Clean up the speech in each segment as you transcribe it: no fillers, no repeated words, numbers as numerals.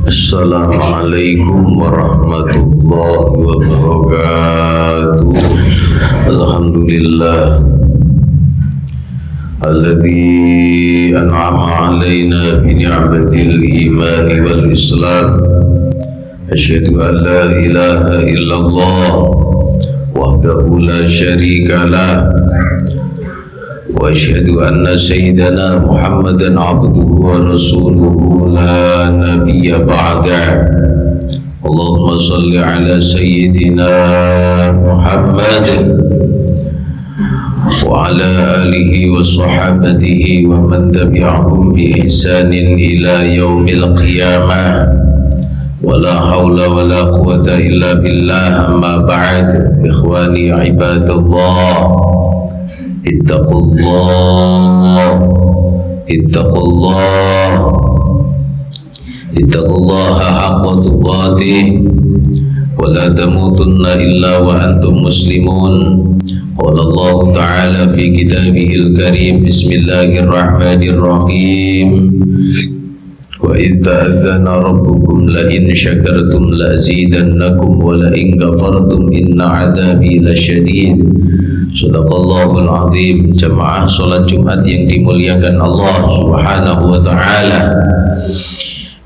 Assalamualaikum warahmatullahi wabarakatuh. Alhamdulillah alladzi an'ama 'alaina bi ni'matil iman wal islam. Asyhadu an la ilaha illallah wahdahu la syarika lah wa asyhadu anna sayyidana Muhammadan abduhu wa rasuluhu la nabiyya ba'da. Allahumma salli ala sayyidina Muhammad wa ala alihi wa sahabatihi wa man tabi'ahum bi ihsanin ila yaumil qiyamah. Wala hawla wala quwata illa billah. Amma ba'd. Ikhwani ibadallah, ittaqullaha haqqa tuqatih wa la tamutunna illa wa antum muslimun. Qala Allah ta'ala fi kitabihil karim. Bismillahirrahmanirrahim. Wa idh ta'adzana rabbukum la in syakartum la azidannakum wa la in kafartum inna adzabi lasyadid. Shadaqallahul azim. Jamaah salat Jumat yang dimuliakan Allah Subhanahu wa taala.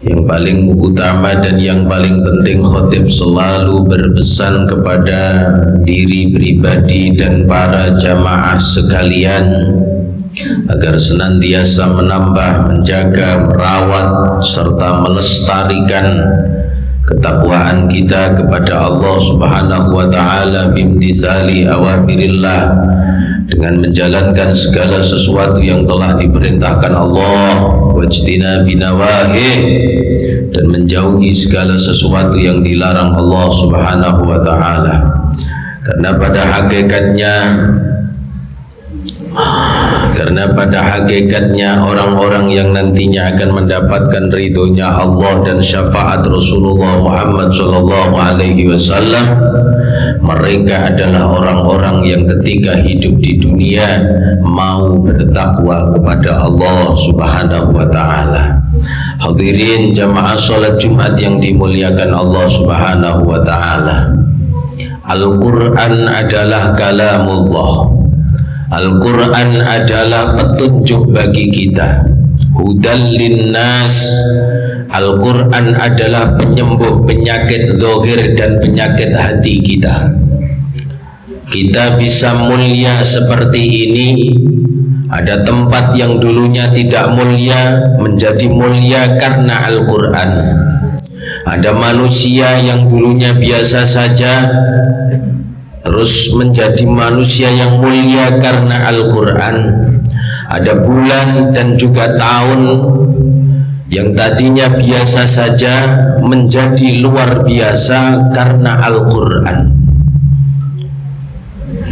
Yang paling utama dan yang paling penting, khotib selalu berpesan kepada diri pribadi dan para jamaah sekalian agar senantiasa menambah, menjaga, merawat serta melestarikan ketakwaan kita kepada Allah Subhanahu wa taala bimtithali awamirillah, dengan menjalankan segala sesuatu yang telah diperintahkan Allah, wajtinabi nawahi, dan menjauhi segala sesuatu yang dilarang Allah Subhanahu wa taala. Karena pada hakikatnya orang-orang yang nantinya akan mendapatkan ridhonya Allah dan syafaat Rasulullah Muhammad sallallahu alaihi wasallam, mereka adalah orang-orang yang ketika hidup di dunia mau bertakwa kepada Allah Subhanahu wa taala. Hadirin jamaah salat Jumat yang dimuliakan Allah Subhanahu wa taala. Al-Qur'an adalah kalamullah. Al-Quran adalah petunjuk bagi kita, hudal linnas. Al-Quran adalah penyembuh penyakit zahir dan penyakit hati kita. Kita bisa mulia seperti ini. Ada tempat yang dulunya tidak mulia menjadi mulia karena Al-Quran. Ada manusia yang dulunya biasa saja terus menjadi manusia yang mulia karena Al-Quran. Ada bulan dan juga tahun yang tadinya biasa saja menjadi luar biasa karena Al-Quran.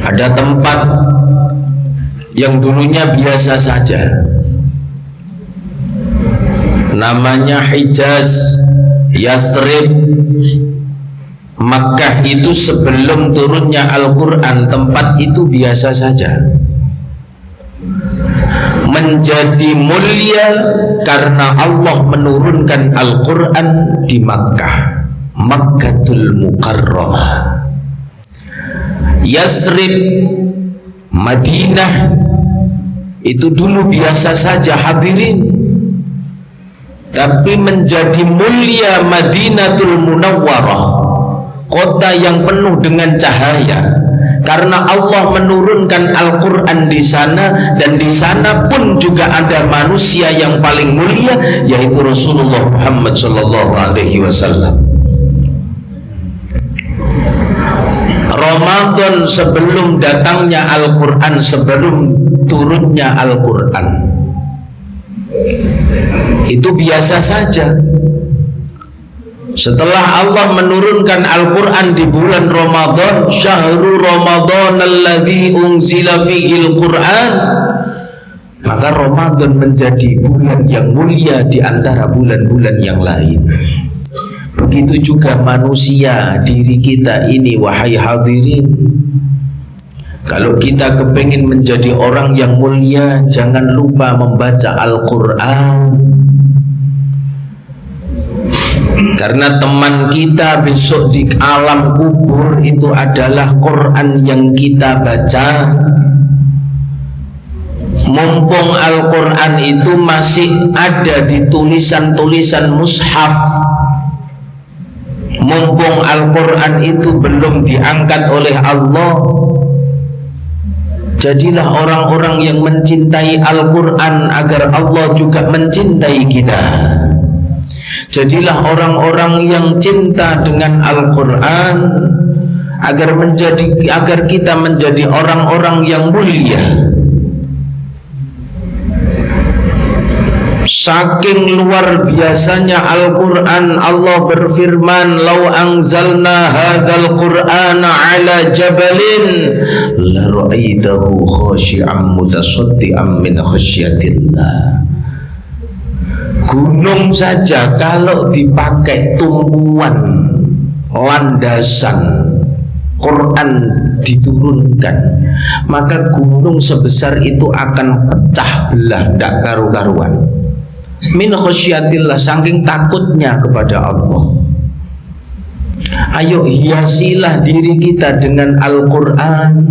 Ada tempat yang dulunya biasa saja, namanya Hijaz, Yathrib, Makkah, itu sebelum turunnya Al-Quran tempat itu biasa saja, menjadi mulia karena Allah menurunkan Al-Quran di Makkah, Makkatul Mukarramah. Yathrib, Madinah, itu dulu biasa saja hadirin, tapi menjadi mulia Madinatul Munawwarah, kota yang penuh dengan cahaya, karena Allah menurunkan Al-Quran di sana, dan di sana pun juga ada manusia yang paling mulia, yaitu Rasulullah Muhammad sallallahu alaihi wasallam. Ramadan sebelum datangnya Al-Quran, sebelum turunnya Al-Quran, itu biasa saja. Setelah Allah menurunkan Al-Quran di bulan Ramadan, syahrul Ramadan alladzi unzila fihil Quran, maka Ramadan menjadi bulan yang mulia di antara bulan-bulan yang lain. Begitu juga manusia, diri kita ini, wahai hadirin. Kalau kita kepingin menjadi orang yang mulia, jangan lupa membaca Al-Quran. Karena teman kita besok di alam kubur itu adalah Quran yang kita baca. Mumpung Al-Quran itu masih ada di tulisan-tulisan mushaf, mumpung Al-Quran itu belum diangkat oleh Allah, jadilah orang-orang yang mencintai Al-Quran agar Allah juga mencintai kita. Jadilah orang-orang yang cinta dengan Al-Quran agar kita menjadi orang-orang yang mulia. Saking luar biasanya Al-Quran, Allah berfirman, "Lau anzalna hadzal Qur'ana 'ala jabalin la ra'aitahu khashi'an mutasaddian min khasyatillah." Gunung saja kalau dipakai tumpuan landasan Quran diturunkan, maka gunung sebesar itu akan pecah belah, tidak karu-karuan. Min khasyatillah, saking takutnya kepada Allah. Ayo hiasilah diri kita dengan Al-Quran,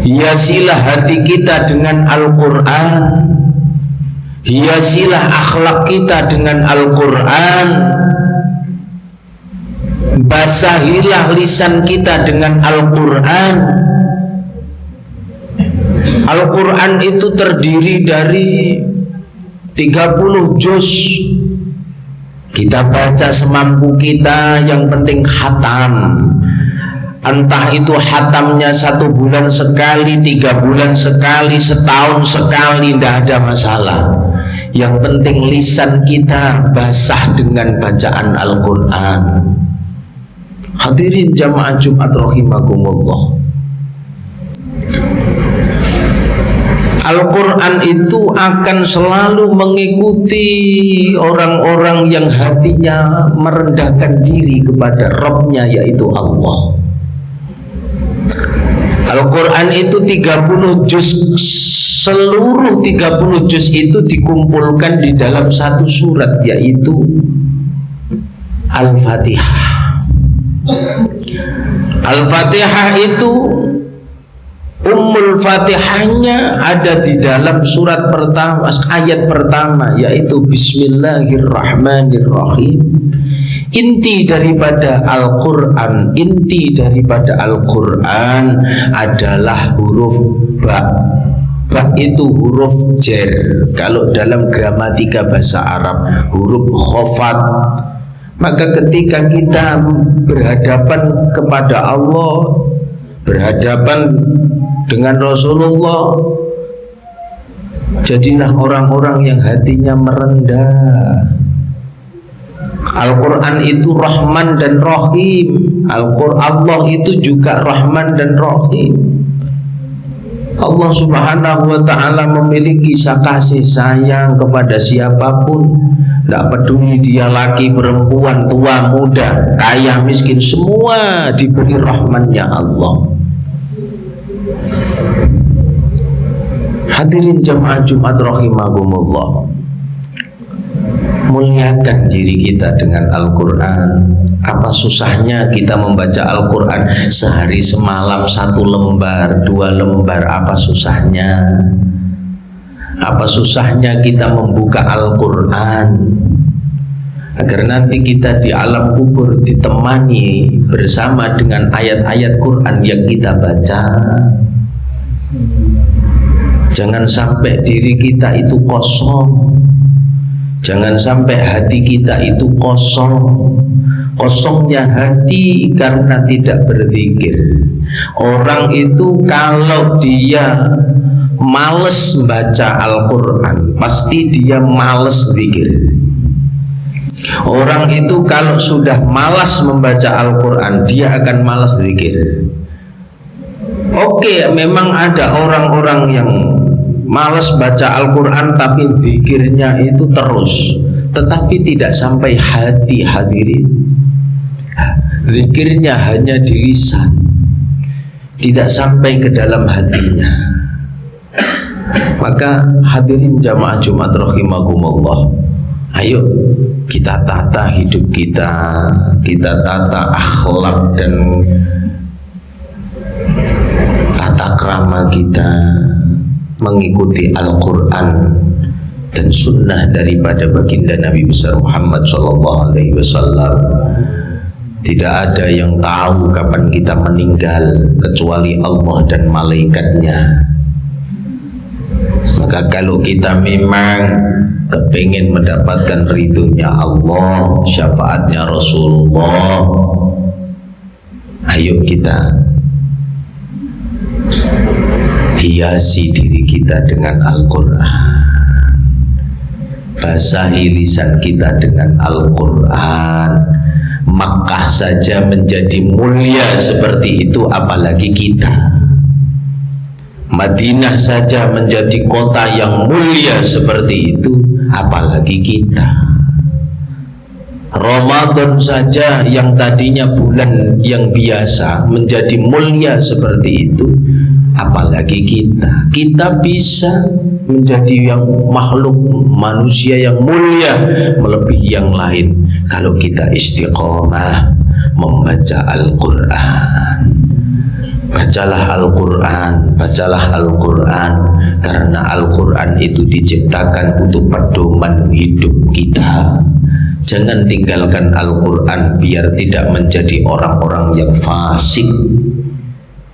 hiasilah hati kita dengan Al-Quran, hiasilah akhlak kita dengan Al-Quran, basahilah lisan kita dengan Al-Quran. Al-Quran itu terdiri dari 30 juz. Kita baca semampu kita, yang penting khatam. Entah itu khatamnya 1 bulan sekali, 3 bulan sekali, setahun sekali, tidak ada masalah. Yang penting lisan kita basah dengan bacaan Al-Quran. Hadirin jamaah Jumat rahimakumullah. Al-Quran itu akan selalu mengikuti orang-orang yang hatinya merendahkan diri kepada Rabbnya, yaitu Allah. Al-Quran itu 30 juz, seluruh 30 juz itu dikumpulkan di dalam satu surat, yaitu Al-Fatihah. Al-Fatihah itu Ummul Fatihahnya ada di dalam surat pertama, ayat pertama, yaitu Bismillahirrahmanirrahim. Inti daripada Al-Quran, inti daripada Al-Quran adalah huruf ba. Ba itu huruf jar. Kalau dalam gramatika bahasa Arab, huruf khofat. Maka ketika kita berhadapan kepada Allah, berhadapan dengan Rasulullah, jadilah orang-orang yang hatinya merendah. Al-Quran itu Rahman dan Rahim. Allah itu juga Rahman dan Rahim. Allah subhanahu wa ta'ala memiliki kasih sayang kepada siapapun, tidak peduli dia laki, perempuan, tua, muda, kaya, miskin, semua diberi rahmannya Allah. Hadirin jamaah Jumat rahimakumullah, muliakan diri kita dengan Al-Quran. Apa susahnya kita membaca Al-Quran sehari semalam 1 lembar, 2 lembar? Apa susahnya? Apa susahnya kita membuka Al-Quran agar nanti kita di alam kubur ditemani bersama dengan ayat-ayat Quran yang kita baca. Jangan sampai diri kita itu kosong, jangan sampai hati kita itu kosong. Kosongnya hati karena tidak berzikir. Orang itu kalau dia males baca Al-Quran, pasti dia males zikir. Orang itu kalau sudah malas membaca Al-Quran, dia akan malas zikir. Oke, memang ada orang-orang yang malas baca Al-Quran tapi zikirnya itu terus, tetapi tidak sampai hati. Hadirin, zikirnya hanya di lisan, tidak sampai ke dalam hatinya. Maka hadirin jamaah Jumat rahimakumullah, Ayo kita tata hidup kita tata akhlak dan tata krama kita mengikuti Al-Quran dan sunnah daripada baginda Nabi besar Muhammad SAW. Tidak ada yang tahu kapan kita meninggal kecuali Allah dan malaikatnya. Maka kalau kita memang kepingin mendapatkan ridhonya Allah, syafaatnya Rasulullah, ayo kita hiasi diri kita dengan Al-Quran, basahi lisan kita dengan Al-Quran. Makkah saja menjadi mulia seperti itu, apalagi kita. Madinah saja menjadi kota yang mulia seperti itu, apalagi kita. Ramadan saja yang tadinya bulan yang biasa menjadi mulia seperti itu, apalagi kita. Kita bisa menjadi yang makhluk manusia yang mulia melebihi yang lain kalau kita istiqomah membaca Al-Quran. Bacalah Al-Quran, bacalah Al-Quran, karena Al-Quran itu diciptakan untuk pedoman hidup kita. Jangan tinggalkan Al-Quran biar tidak menjadi orang-orang yang fasik,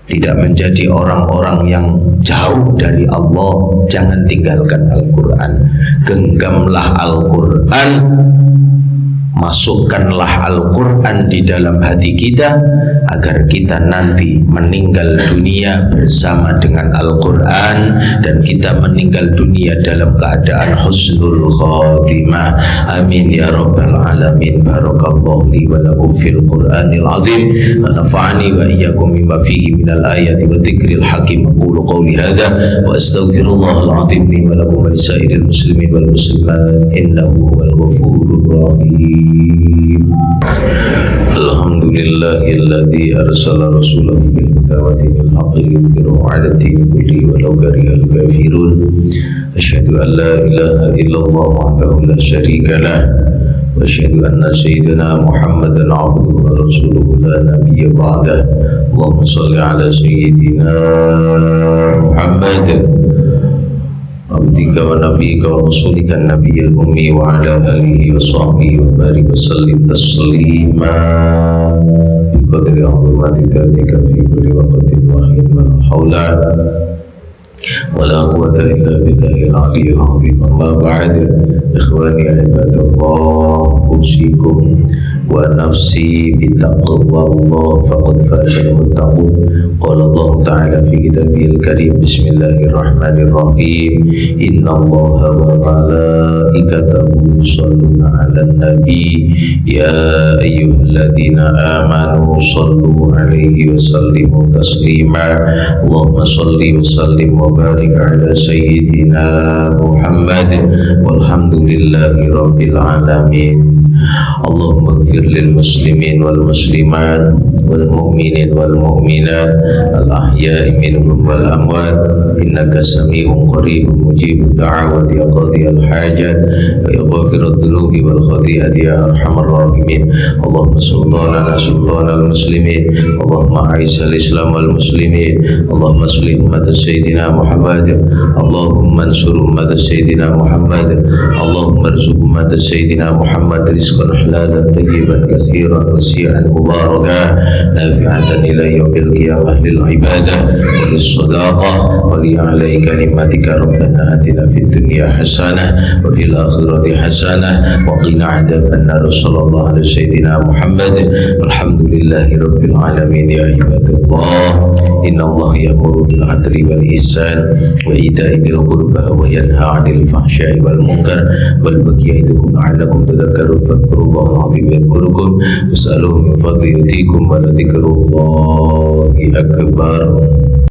tidak menjadi orang-orang yang jauh dari Allah. Jangan tinggalkan Al-Quran, genggamlah Al-Quran, masukkanlah Al-Quran di dalam hati kita agar kita nanti meninggal dunia bersama dengan Al-Quran dan kita meninggal dunia dalam keadaan husnul khatimah. Amin ya rabbal alamin. Barakallahu li wa lakum fil Qur'anil azim wa nafa'ani wa iyyakum mimma fihi minal ayati wa dzikril hakim. Aqulu qawli hadza wa astaghfirullahal azim li wa lakum wa lisairil muslimin wal muslimat innahu huwal ghafurur rahim. Alhamdulillahilladzi arsala rasulahu bil huda wa dinil haqqi liyudhhirahu 'ala ad-dini kullihi walau karihal kafirun. Asyhadu an la ilaha illallah wahdahu la syarika lah wa asyhadu anna sayyidina Muhammadan 'abduhu wa rasuluhu la nabiyya ba'dah. Allahumma shalli 'ala sayyidina Muhammad abdika wa nabiyika wa rasulika nabiyil ummi wa ala alihi wa sahbihi wa barik wa sallim taslima bi qadri 'azimati dhatika fi kulli waqtin wa hin wa la haula wa la quwwata illa billahil aliyyil azim. Amma ba'd, ikhwani ibadallah, usikum wa nafsi bi taqwallah faqad fazal muttaqun. Qala Allah ta'ala fi kitabihil karim, bismillahirrahmanirrahim, innallaha wa malaikatahu yusholluna 'alan nabi ya ayyuhalladzina amanu shallu 'alaihi wa sallimu taslima. Allahumma shalli wa sallim wa barik 'ala sayyidina Muhammad walhamdulillahi rabbil alamin. Allahumma ighfir lil muslimin wal muslimat wal mu'minin wal mu'minat al ahya'i minhum wal amwat innaka sami'un qaribun mujibud da'awati ya qadiyal hajat wa ya ghafirud dhunubi wal khati'ati ya arhamar rahimin. Allahumma sultanana sultanal muslimin, Allahumma a'izzal islam wal muslimin, Allahumma aslih ummat sayyidina Muhammad, Allahumma ansur ummat sayyidina Muhammad, Allahumma arzuq ummat sayyidina Muhammad rizqan halalan tayyiban katsiran wasi'an mubarakan nafi'atan ila yaumil qiyamah lil ibadah wa lis sadaqah wa li alai kalimatika rabbana atina fid dunya hasanah wa fil akhirati hasanah wa qina adzaban nar. Sallallahu alaihi sayyidina Muhammad walhamdulillahi rabbil alamin. Ya ibadallah, innallaha ya'muru bil adli wal ihsan wa ita'i dzil qurba wa yanha 'anil fahsya'i wal munkar wal baghi ya'idukum la'allakum tadhakkarun. Fadhkurullahal azim yadhkurukum was'aluhu min fadli yutikum wa la dzikrullahi akbar.